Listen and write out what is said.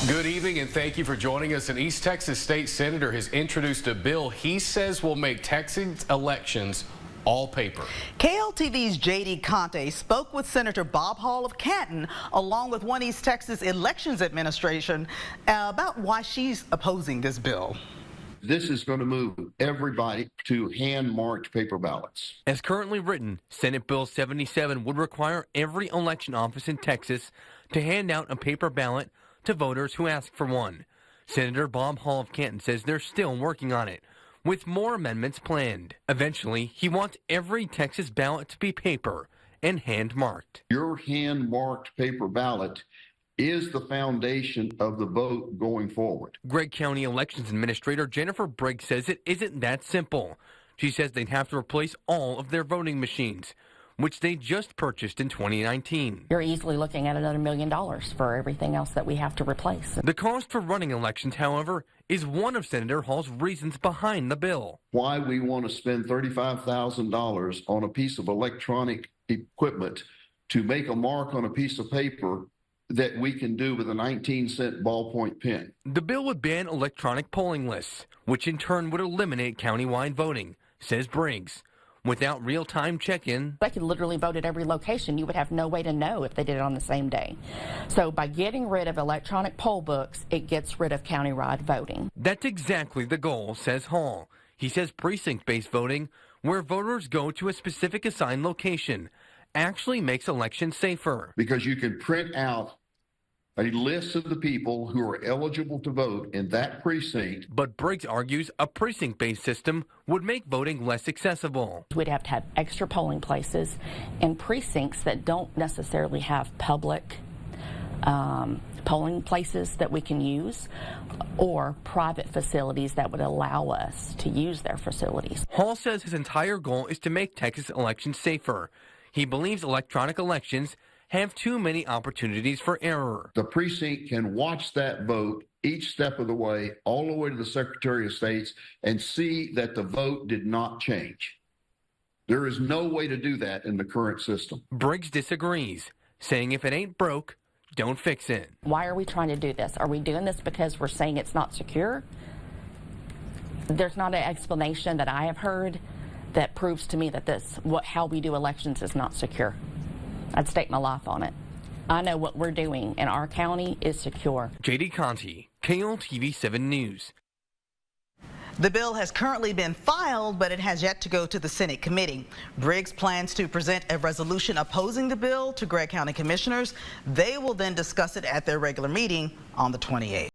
Good evening and thank you for joining us. An East Texas state senator has introduced a bill he says will make Texas elections all paper. KLTV's J.D. Conte spoke with Senator Bob Hall of Canton, along with one East Texas Elections Administration, about why she's opposing this bill. This is going to move everybody to hand-marked paper ballots. As currently written, Senate Bill 77 would require every election office in Texas to hand out a paper ballot to voters who ask for one. Senator Bob Hall of Canton says they're still working on it, with more amendments planned. Eventually, he wants every Texas ballot to be paper and hand-marked. Your hand-marked paper ballot is the foundation of the vote going forward. Gregg County Elections Administrator Jennifer Briggs says it isn't that simple. She says they'd have to replace all of their voting machines, which they just purchased in 2019. You're easily looking at another $1 million for everything else that we have to replace. The cost for running elections, however, is one of Senator Hall's reasons behind the bill. Why we want to spend $35,000 on a piece of electronic equipment to make a mark on a piece of paper that we can do with a 19-cent ballpoint pen. The bill would ban electronic polling lists, which in turn would eliminate countywide voting, says Briggs. Without real-time check-in, They could literally vote at every location. You would have no way to know if they did it on the same day. So by getting rid of electronic poll books, it gets rid of countywide voting. That's exactly the goal, says Hall. He says precinct-based voting, where voters go to a specific assigned location, actually makes elections safer. Because you can print out a list of the people who are eligible to vote in that precinct. But Briggs argues a precinct-based system would make voting less accessible. We'd have to have extra polling places in precincts that don't necessarily have public polling places that we can use, or private facilities that would allow us to use their facilities. Hall says his entire goal is to make Texas elections safer. He believes electronic elections have too many opportunities for error. The precinct can watch that vote each step of the way, all the way to the Secretary of State's, and see that the vote did not change. There is no way to do that in the current system. Briggs disagrees, saying if it ain't broke, don't fix it. Why are we trying to do this? Are we doing this because we're saying it's not secure? There's not an explanation that I have heard that proves to me that how we do elections is not secure. I'd stake my life on it. I know what we're doing in our county is secure. J.D. Conte, KLTV 7 News. The bill has currently been filed, but it has yet to go to the Senate committee. Briggs plans to present a resolution opposing the bill to Gregg County commissioners. They will then discuss it at their regular meeting on the 28th.